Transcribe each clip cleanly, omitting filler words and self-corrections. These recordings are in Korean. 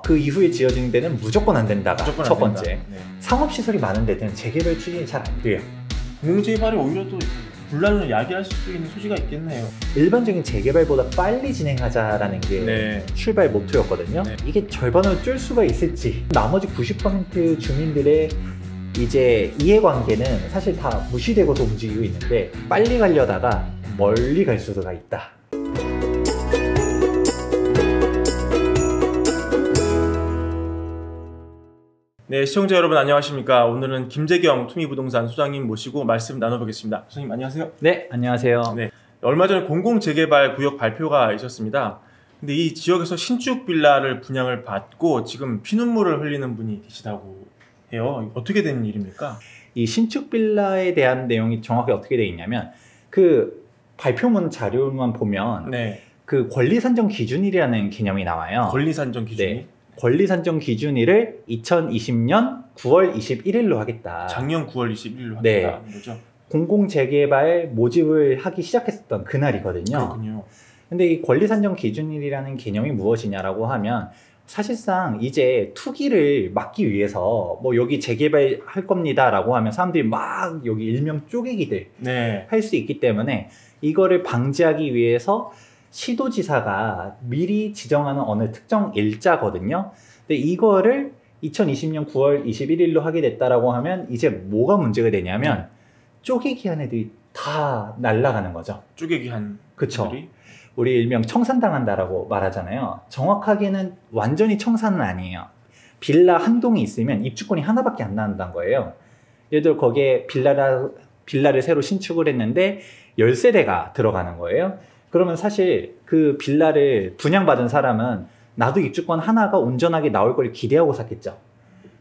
그 이후에 지어진 데는 무조건 안 된다가 무조건 첫 안 번째. 된다. 네. 상업시설이 많은 데는 재개발 추진이 잘 안 돼요. 공공재개발이 오히려 또 분란을 야기할 수 있는 소지가 있겠네요. 일반적인 재개발보다 빨리 진행하자라는 게 출발 모토였거든요. 이게 절반을 줄 수가 있을지, 나머지 90% 주민들의 이제 이해관계는 사실 다 무시되고도 움직이고 있는데 빨리 가려다가 멀리 갈 수가 있다. 네, 시청자 여러분 안녕하십니까. 오늘은 김재경 투미부동산 소장님 모시고 말씀 나눠보겠습니다. 소장님 안녕하세요. 네, 안녕하세요. 네, 얼마 전에 공공재개발 구역 발표가 있었습니다. 근데 이 지역에서 신축 빌라를 분양을 받고 지금 피눈물을 흘리는 분이 계시다고 해요. 어떻게 된 일입니까? 이 신축 빌라에 대한 내용이 정확히 어떻게 되어 있냐면 그 발표문 자료만 보면 그 권리 산정 기준일이라는 개념이 나와요. 권리 산정 기준일? 네. 권리 산정 기준일을 2020년 9월 21일로 하겠다. 작년 9월 21일로 하겠다는 거죠? 공공재개발 모집을 하기 시작했었던 그날이거든요. 그렇군요. 근데 이 권리 산정 기준일이라는 개념이 무엇이냐라고 하면 사실상 이제 투기를 막기 위해서 뭐 여기 재개발 할 겁니다 라고 하면 사람들이 막 여기 일명 쪼개기들 할 수 있기 때문에 이거를 방지하기 위해서 시도지사가 미리 지정하는 어느 특정 일자거든요. 근데 이거를 2020년 9월 21일로 하게 됐다라고 하면 이제 뭐가 문제가 되냐면 쪼개기 한 애들이 다 날아가는 거죠. 쪼개기 한 그쵸. 애들이? 우리 일명 청산당한다라고 말하잖아요. 정확하게는 완전히 청산은 아니에요. 빌라 한 동이 있으면 입주권이 하나밖에 안 나온다는 거예요. 예를 들어 거기에 빌라를 새로 신축을 했는데 10세대가 들어가는 거예요. 그러면 사실 그 빌라를 분양받은 사람은 나도 입주권 하나가 온전하게 나올 걸 기대하고 샀겠죠.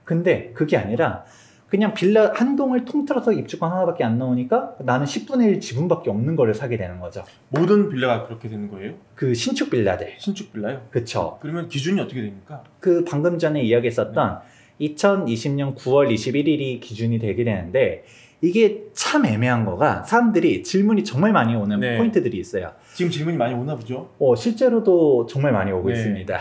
근데 그게 아니라 그냥 빌라 한 동을 통틀어서 입주권 하나밖에 안 나오니까 나는 10분의 1 지분밖에 없는 거를 사게 되는 거죠. 모든 빌라가 그렇게 되는 거예요? 그 신축 빌라들. 신축 빌라요? 그쵸. 그러면 기준이 어떻게 됩니까? 그 방금 전에 이야기했었던 2020년 9월 21일이 기준이 되게 되는데 이게 참 애매한 거가 사람들이 질문이 정말 많이 오는 포인트들이 있어요. 지금 질문이 많이 오나 보죠? 실제로도 정말 많이 오고 있습니다.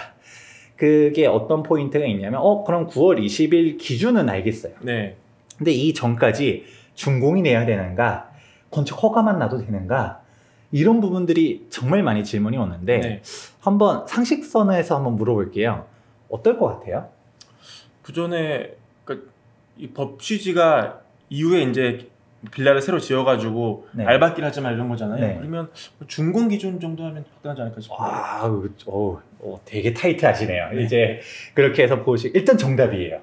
그게 어떤 포인트가 있냐면 그럼 9월 20일 기준은 알겠어요. 근데 이 전까지 준공이 내야 되는가, 건축 허가만 놔도 되는가, 이런 부분들이 정말 많이 질문이 오는데 한번 상식선에서 한번 물어볼게요. 어떨 것 같아요? 그 전에 이 법 취지가 이후에 이제 빌라를 새로 지어가지고 알박기를 하지만 이런 거잖아요. 그러면 준공 기준 정도 하면 적당하지 않을까 싶어요. 되게 타이트하시네요. 이제 그렇게 해서 일단 정답이에요.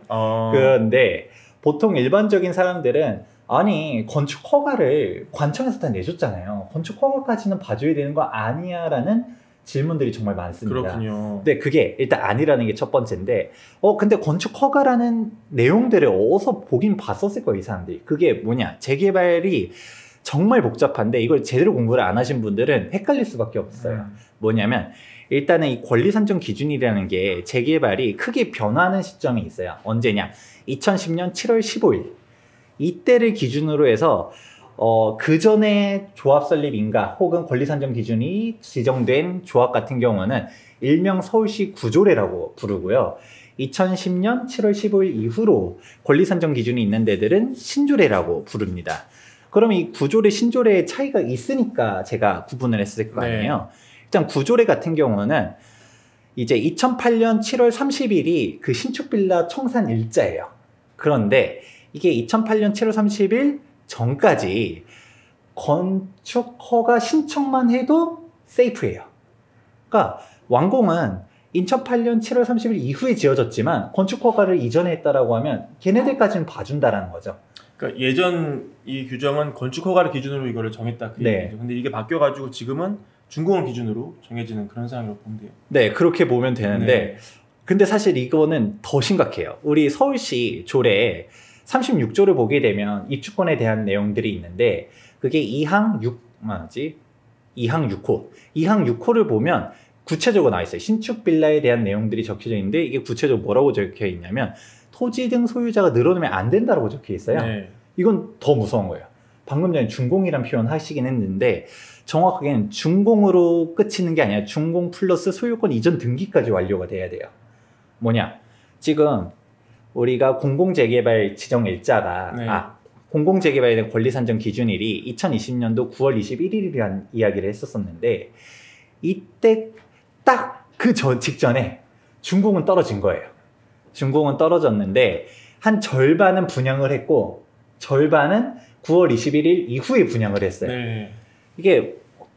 그런데 보통 일반적인 사람들은 아니 건축 허가를 관청에서 다 내줬잖아요. 건축 허가까지는 봐줘야 되는 거 아니야 라는 질문들이 정말 많습니다. 그렇군요. 근데 그게 일단 아니라는 게 첫 번째인데 근데 건축 허가라는 내용들을 어디서 보긴 봤었을 거예요, 이 사람들이. 그게 뭐냐, 재개발이 정말 복잡한데 이걸 제대로 공부를 안 하신 분들은 헷갈릴 수밖에 없어요. 뭐냐면 일단은 이 권리 산정 기준이라는 게 재개발이 크게 변화하는 시점이 있어요. 언제냐, 2010년 7월 15일 이때를 기준으로 해서 그 전에 조합 설립인가 혹은 권리 산정 기준이 지정된 조합 같은 경우는 일명 서울시 구조례라고 부르고요. 2010년 7월 15일 이후로 권리 산정 기준이 있는 데들은 신조례라고 부릅니다. 그럼 이 구조례, 신조례의 차이가 있으니까 제가 구분을 했을 거 아니에요. 일단 구조례 같은 경우는 이제 2008년 7월 30일이 그 신축 빌라 청산 일자예요. 그런데 이게 2008년 7월 30일 전까지 건축 허가 신청만 해도 세이프예요. 그러니까 완공은 2008년 7월 30일 이후에 지어졌지만 건축 허가를 이전에 했다라고 하면 걔네들까지는 봐준다라는 거죠. 그러니까 예전 이 규정은 건축 허가를 기준으로 이거를 정했다 그 얘기죠. 근데 이게 바뀌어가지고 지금은 준공을 기준으로 정해지는 그런 상황이라고 보면 돼요. 네, 그렇게 보면 되는데 근데 사실 이거는 더 심각해요. 우리 서울시 조례 36조를 보게 되면 입주권에 대한 내용들이 있는데 그게 2항 6호를 보면 구체적으로 나와 있어요. 신축 빌라에 대한 내용들이 적혀져 있는데 이게 구체적으로 뭐라고 적혀 있냐면 토지 등 소유자가 늘어나면 안 된다라고 적혀 있어요. 이건 더 무서운 거예요. 방금 전에 준공이란 표현 하시긴 했는데 정확하게는 준공으로 끝이는 게 아니라 준공 플러스 소유권 이전 등기까지 완료가 돼야 돼요. 뭐냐? 지금 우리가 공공재개발 지정일자가 네. 공공재개발에 대한 권리산정 기준일이 2020년도 9월 21일이라는 이야기를 했었었는데 이때 딱 그 직전에 준공은 떨어진 거예요. 준공은 떨어졌는데 한 절반은 분양을 했고 절반은 9월 21일 이후에 분양을 했어요. 네. 이게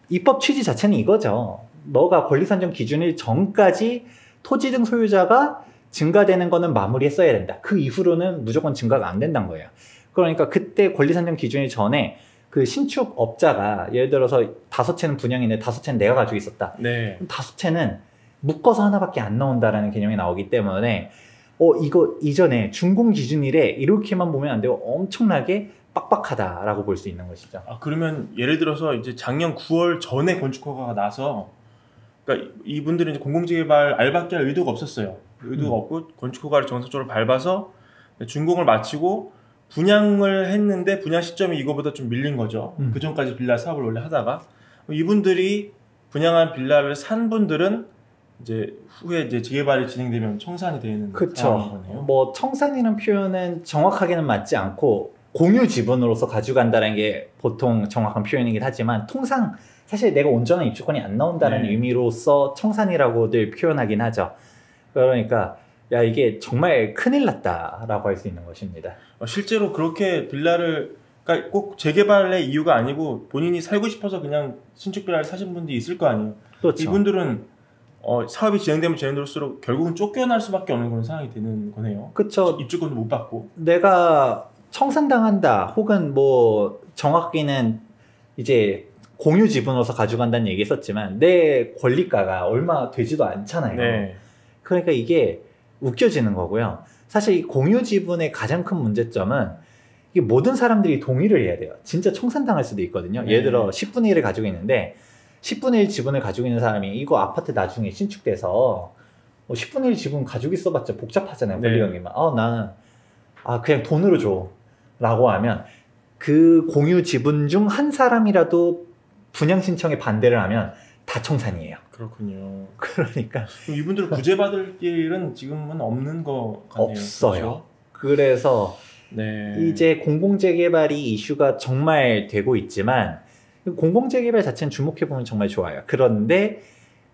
입법 취지 자체는 이거죠. 너가 권리산정 기준일 전까지 토지 등 소유자가 증가되는 거는 마무리했어야 된다. 그 이후로는 무조건 증가가 안 된다는 거예요. 그러니까 그때 권리산정 기준일 전에 그 신축업자가 예를 들어서 5채는 분양인데 5채는 내가 가지고 있었다. 네. 5채는 묶어서 하나밖에 안 나온다라는 개념이 나오기 때문에 이거 이전에 준공 기준일에 이렇게만 보면 안 되고 엄청나게 빡빡하다라고 볼 수 있는 것이죠. 그러면 예를 들어서 이제 작년 9월 전에 건축허가가 나서 그러니까 이분들은 이제 공공재개발 알박기 할 의도가 없었어요. 의도가 없고 건축허가를 정상적으로 밟아서 준공을 마치고 분양을 했는데 분양 시점이 이거보다 좀 밀린 거죠. 그 전까지 빌라 사업을 원래 하다가 이분들이 분양한 빌라를 산 분들은 이제 후에 이제 재개발이 진행되면 청산이 되는 상황인 거네요. 뭐 청산이라는 표현은 정확하게는 맞지 않고 공유 지분으로서 가져간다는 게 보통 정확한 표현이긴 하지만 통상 사실 내가 온전한 입주권이 안 나온다는 의미로서 청산이라고들 표현하긴 하죠. 그러니까 야 이게 정말 큰일 났다라고 할 수 있는 것입니다. 실제로 그렇게 빌라를 그러니까 꼭 재개발의 이유가 아니고 본인이 살고 싶어서 그냥 신축 빌라를 사신 분들이 있을 거 아니에요. 그렇죠. 이분들은 사업이 진행되면 진행될수록 결국은 쫓겨날 수밖에 없는 그런 상황이 되는 거네요. 그렇죠. 입주권도 못 받고. 내가 청산당한다 혹은 뭐 정확히는 이제 공유 지분으로서 가져간다는 얘기 했었지만 내 권리가가 얼마 되지도 않잖아요. 네. 그러니까 이게 웃겨지는 거고요. 사실 이 공유 지분의 가장 큰 문제점은 이게 모든 사람들이 동의를 해야 돼요. 진짜 청산당할 수도 있거든요. 예를 들어 10분의 1을 가지고 있는데 10분의 1 지분을 가지고 있는 사람이 이거 아파트 나중에 신축돼서 10분의 1 지분 가지고 있어봤자 복잡하잖아요. 권리관계만. 나는 그냥 돈으로 줘 라고 하면 그 공유 지분 중 한 사람이라도 분양 신청에 반대를 하면 다 청산이에요. 그렇군요. 그러니까 이분들은 구제받을 길은 지금은 없는 거 같네요. 없어요. 그렇죠? 그래서 네. 이제 공공재개발이 이슈가 정말 되고 있지만 공공재개발 자체는 주목해보면 정말 좋아요. 그런데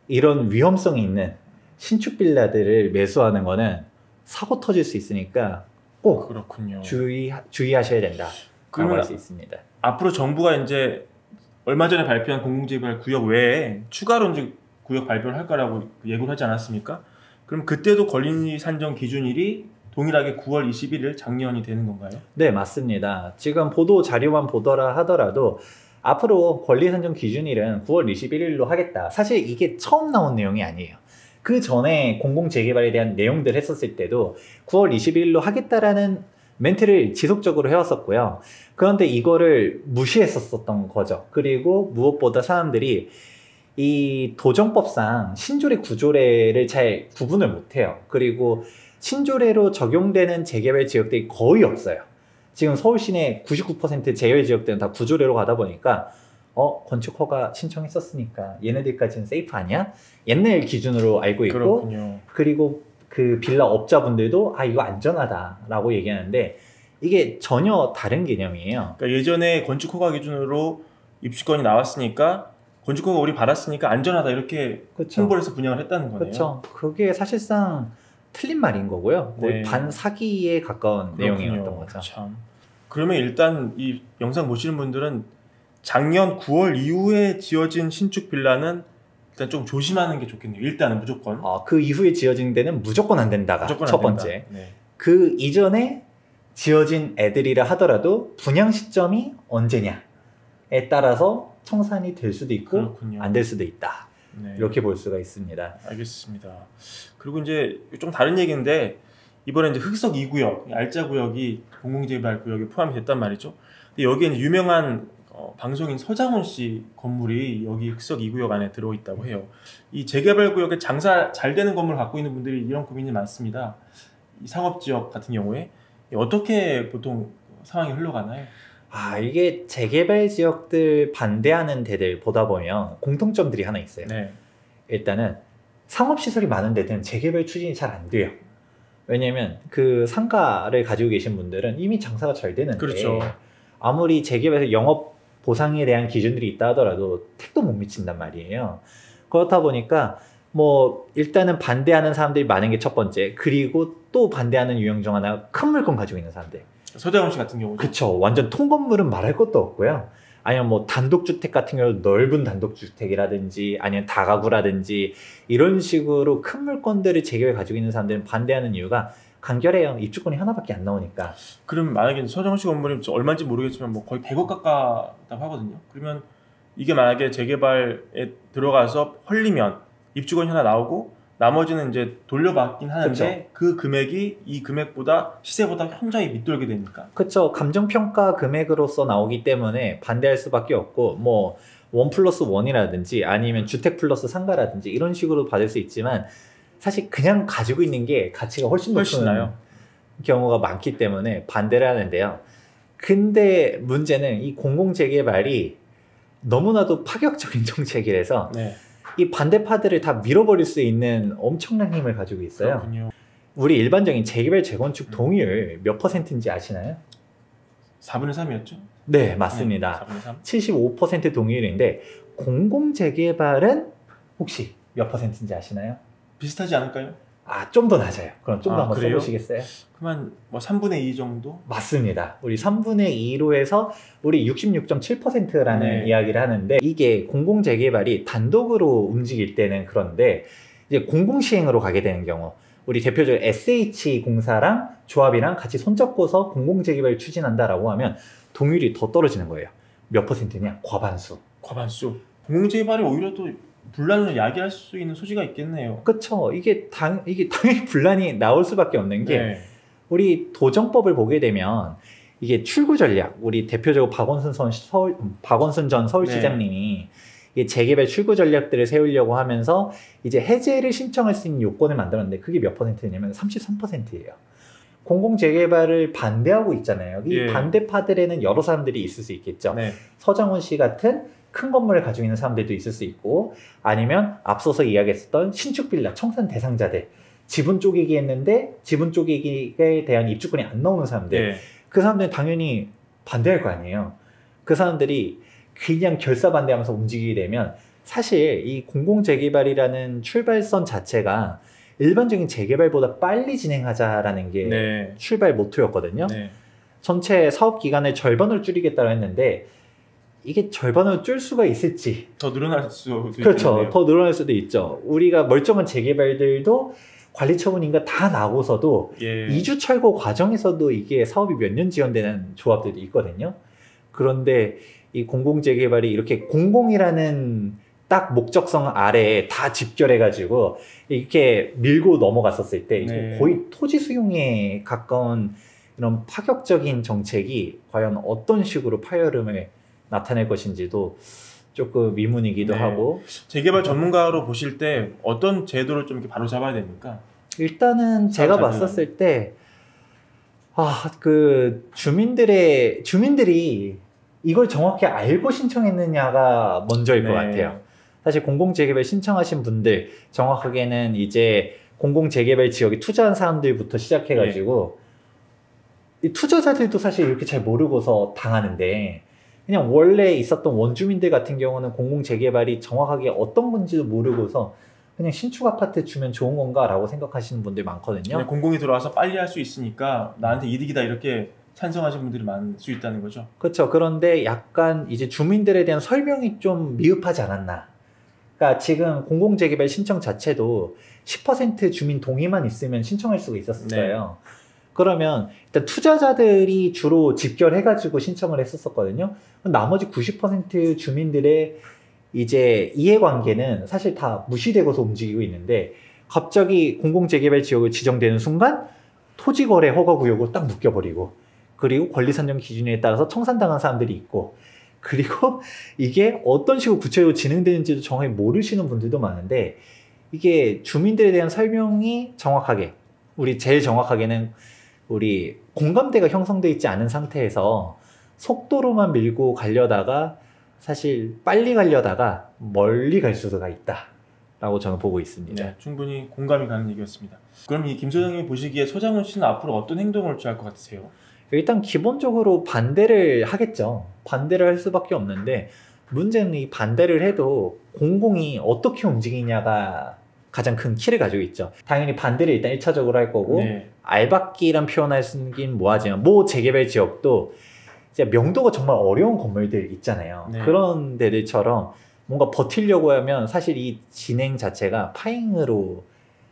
이런 위험성이 있는 신축 빌라들을 매수하는 거는 사고 터질 수 있으니까 꼭 그렇군요. 주의하셔야 된다라고 할 수 있습니다. 앞으로 정부가 이제 얼마 전에 발표한 공공재개발 구역 외에 추가로 이제 구역 발표를 할 거라고 예고를 하지 않았습니까? 그럼 그때도 권리 산정 기준일이 동일하게 9월 21일 작년이 되는 건가요? 네, 맞습니다. 지금 보도 자료만 보더라 하더라도 앞으로 권리 산정 기준일은 9월 21일로 하겠다. 사실 이게 처음 나온 내용이 아니에요. 그 전에 공공재개발에 대한 내용들 했었을 때도 9월 21일로 하겠다라는 멘트를 지속적으로 해왔었고요. 그런데 이거를 무시했었던 거죠. 그리고 무엇보다 사람들이 이 도정법상 신조례 구조례를 잘 구분을 못해요. 그리고 신조례로 적용되는 재개발 지역들이 거의 없어요. 지금 서울 시내 99% 재개발 지역들은 다 구조례로 가다 보니까 건축 허가 신청했었으니까 얘네들까지는 세이프 아니야? 옛날 기준으로 알고 있고 그렇군요. 그리고 그 빌라 업자분들도 이거 안전하다라고 얘기하는데 이게 전혀 다른 개념이에요. 그러니까 예전에 건축 허가 기준으로 입주권이 나왔으니까 건축 허가 우리 받았으니까 안전하다 이렇게 홍보를 해서 분양을 했다는 거네요. 그렇죠. 그게 사실상 틀린 말인 거고요. 거의 반사기에 가까운 내용이었던 거죠. 참. 그러면 일단 이 영상 보시는 분들은 작년 9월 이후에 지어진 신축 빌라는 일단 좀 조심하는 게 좋겠네요. 일단은 무조건. 그 이후에 지어진 데는 무조건 안 된다가 무조건 첫 안 번째. 네. 그 이전에 지어진 애들이라 하더라도 분양 시점이 언제냐에 따라서 청산이 될 수도 있고 안 될 수도 있다. 네. 이렇게 볼 수가 있습니다. 알겠습니다. 그리고 이제 좀 다른 얘기인데 이번에 이제 흑석 2구역, 알짜 구역이 공공재개발 구역에 포함이 됐단 말이죠. 근데 여기에 유명한 방송인 서장훈 씨 건물이 여기 흑석 2구역 안에 들어있다고 해요. 이 재개발 구역에 장사 잘 되는 건물을 갖고 있는 분들이 이런 고민이 많습니다. 이 상업지역 같은 경우에 어떻게 보통 상황이 흘러가나요? 이게 재개발 지역들 반대하는 데들 보다 보면 공통점들이 하나 있어요. 네. 일단은 상업시설이 많은 데는 재개발 추진이 잘 안 돼요. 왜냐면 그 상가를 가지고 계신 분들은 이미 장사가 잘 되는데 그렇죠. 아무리 재개발에서 영업 보상에 대한 기준들이 있다 하더라도 택도 못 미친단 말이에요. 그렇다 보니까 뭐 일단은 반대하는 사람들이 많은 게 첫 번째. 그리고 또 반대하는 유형 중 하나 큰 물건 가지고 있는 사람들. 서대원 씨 같은 경우죠. 그쵸. 완전 통건물은 말할 것도 없고요. 아니면 뭐 단독주택 같은 경우 넓은 단독주택이라든지 아니면 다가구라든지 이런 식으로 큰 물건들을 재개발 가지고 있는 사람들은 반대하는 이유가 간결해요. 입주권이 하나밖에 안 나오니까. 그럼 만약에 서정식 건물이 얼마인지 모르겠지만 뭐 거의 100억 가깝다고 하거든요. 그러면 이게 만약에 재개발에 들어가서 헐리면 입주권이 하나 나오고 나머지는 이제 돌려받긴 하는데 그쵸. 그 금액이 이 금액보다 시세보다 현저히 밑돌게 되니까. 그쵸. 감정평가 금액으로서 나오기 때문에 반대할 수밖에 없고 뭐 1+1이라든지 아니면 주택 플러스 상가라든지 이런 식으로 받을 수 있지만 사실 그냥 가지고 있는 게 가치가 훨씬 높은 나요. 경우가 많기 때문에 반대를 하는데요. 근데 문제는 이 공공재개발이 너무나도 파격적인 정책이라서 네. 이 반대파들을 다 밀어버릴 수 있는 엄청난 힘을 가지고 있어요. 그렇군요. 우리 일반적인 재개발 재건축 동의율 몇 %인지 아시나요? 4분의 3이었죠? 네, 맞습니다. 네, 4분의 3. 75% 동의율인데 공공재개발은 혹시 몇 %인지 아시나요? 비슷하지 않을까요? 아, 좀 더 낮아요. 그럼 좀 더 한번 그래요? 써보시겠어요? 그러면 뭐 3분의 2 정도? 맞습니다. 우리 3분의 2로 해서 우리 66.7%라는 네. 이야기를 하는데 이게 공공재개발이 단독으로 움직일 때는 그런데 이제 공공시행으로 가게 되는 경우 우리 대표적으로 SH공사랑 조합이랑 같이 손잡고서 공공재개발 추진한다라고 하면 동률이 더 떨어지는 거예요. 몇 %냐? 과반수. 과반수. 공공재개발이 오히려 또 분란을 야기할 수 있는 소지가 있겠네요. 그렇죠. 이게 당연히 분란이 나올 수밖에 없는 게 네. 우리 도정법을 보게 되면 이게 출구 전략, 우리 대표적으로 박원순 전 서울시장님이 이게 재개발 출구 전략들을 세우려고 하면서 이제 해제를 신청할 수 있는 요건을 만들었는데 그게 몇 %냐면 33%예요. 공공재개발을 반대하고 있잖아요. 이 예. 반대파들에는 여러 사람들이 있을 수 있겠죠. 네. 서정훈 씨 같은 큰 건물을 가지고 있는 사람들도 있을 수 있고 아니면 앞서서 이야기했었던 신축 빌라 청산 대상자들 지분 쪼개기 했는데 지분 쪼개기에 대한 입주권이 안 나오는 사람들 네. 그 사람들은 당연히 반대할 거 아니에요. 그 사람들이 그냥 결사반대하면서 움직이게 되면 사실 이 공공재개발이라는 출발선 자체가 일반적인 재개발보다 빨리 진행하자라는 게 네. 출발 모토였거든요. 네. 전체 사업 기간을 절반으로 줄이겠다고 했는데 이게 절반으로 줄 수가 있을지 더 늘어날 수도 그렇죠. 있겠네요. 더 늘어날 수도 있죠. 우리가 멀쩡한 재개발들도 관리처분인가 다 나고서도 예. 이주 철거 과정에서도 이게 사업이 몇 년 지연되는 조합들이 있거든요. 그런데 이 공공재개발이 이렇게 공공이라는 딱 목적성 아래에 다 집결해가지고 이렇게 밀고 넘어갔었을 때 이게 네. 거의 토지 수용에 가까운 이런 파격적인 정책이 과연 어떤 식으로 파열음을 나타낼 것인지도 조금 의문이기도 네. 하고 재개발 전문가로 보실 때 어떤 제도를 좀 이렇게 바로 잡아야 됩니까? 일단은 제가 사업자들은. 봤었을 때 그 주민들이 이걸 정확히 알고 신청했느냐가 먼저일 것 네. 같아요. 사실 공공재개발 신청하신 분들 정확하게는 이제 공공재개발 지역에 투자한 사람들부터 시작해가지고 이 투자자들도 사실 이렇게 잘 모르고서 당하는데 그냥 원래 있었던 원주민들 같은 경우는 공공재개발이 정확하게 어떤 건지도 모르고서 그냥 신축 아파트 주면 좋은 건가 라고 생각하시는 분들 많거든요. 그냥 공공이 들어와서 빨리 할 수 있으니까 나한테 이득이다 이렇게 찬성하시는 분들이 많을 수 있다는 거죠. 그렇죠. 그런데 약간 이제 주민들에 대한 설명이 좀 미흡하지 않았나. 그러니까 지금 공공재개발 신청 자체도 10% 주민 동의만 있으면 신청할 수가 있었어요. 네. 그러면 일단 투자자들이 주로 집결해가지고 신청을 했었거든요. 나머지 90% 주민들의 이제 이해관계는 사실 다 무시되고서 움직이고 있는데 갑자기 공공재개발 지역을 지정되는 순간 토지거래 허가구역으로 딱 묶여버리고 그리고 권리산정 기준에 따라서 청산당한 사람들이 있고 그리고 이게 어떤 식으로 구체적으로 진행되는지도 정확히 모르시는 분들도 많은데 이게 주민들에 대한 설명이 정확하게 제일 정확하게는 우리 공감대가 형성되어 있지 않은 상태에서 속도로만 밀고 가려다가 사실 빨리 가려다가 멀리 갈 수가 있다 라고 저는 보고 있습니다. 네, 충분히 공감이 가는 얘기였습니다. 그럼 이 김 소장님이 보시기에 서장훈 씨는 앞으로 어떤 행동을 취할 것 같으세요? 일단 기본적으로 반대를 하겠죠. 반대를 할 수밖에 없는데 문제는 이 반대를 해도 공공이 어떻게 움직이냐가 가장 큰 키를 가지고 있죠. 당연히 반대를 일단 1차적으로 할 거고 네. 알박기란 표현을 쓰긴 뭐하지만 모 재개발 지역도 이제 명도가 정말 어려운 건물들 있잖아요. 네. 그런 데들처럼 뭔가 버틸려고 하면 사실 이 진행 자체가 파행으로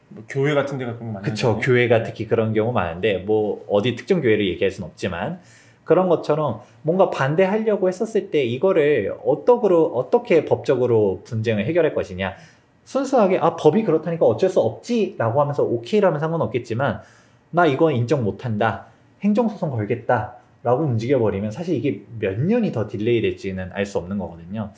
뭐 교회 같은 데가 그런 거 많아요. 그쵸. 교회가 특히 그런 경우 많은데 뭐 어디 특정 교회를 얘기할 수는 없지만 그런 것처럼 뭔가 반대하려고 했었을 때 이거를 어떻게 법적으로 분쟁을 해결할 것이냐. 순수하게 법이 그렇다니까 어쩔 수 없지 라고 하면서 오케이라면 상관없겠지만 나 이건 인정 못한다. 행정소송 걸겠다 라고 움직여버리면 사실 이게 몇 년이 더 딜레이 될지는 알 수 없는 거거든요.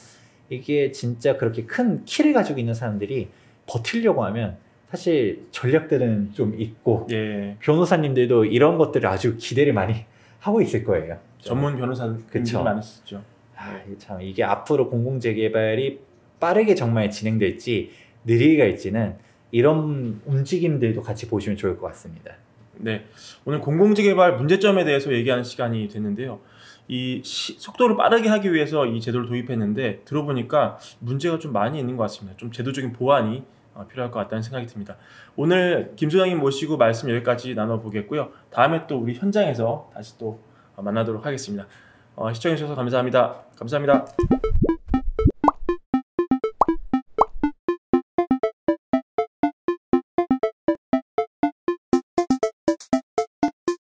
이게 진짜 그렇게 큰 키를 가지고 있는 사람들이 버틸려고 하면 사실 전략들은 좀 있고 예. 변호사님들도 이런 것들을 아주 기대를 많이 하고 있을 거예요. 전문 변호사들이 많으시죠. 참 이게 앞으로 공공재개발이 빠르게 정말 진행될지 느리게 갈지는 이런 움직임들도 같이 보시면 좋을 것 같습니다. 네, 오늘 공공재개발 문제점에 대해서 얘기하는 시간이 됐는데요. 이 속도를 빠르게 하기 위해서 이 제도를 도입했는데 들어보니까 문제가 좀 많이 있는 것 같습니다. 좀 제도적인 보완이 필요할 것 같다는 생각이 듭니다. 오늘 김 소장님 모시고 말씀 여기까지 나눠보겠고요. 다음에 또 우리 현장에서 다시 또 만나도록 하겠습니다. 시청해주셔서 감사합니다. 감사합니다.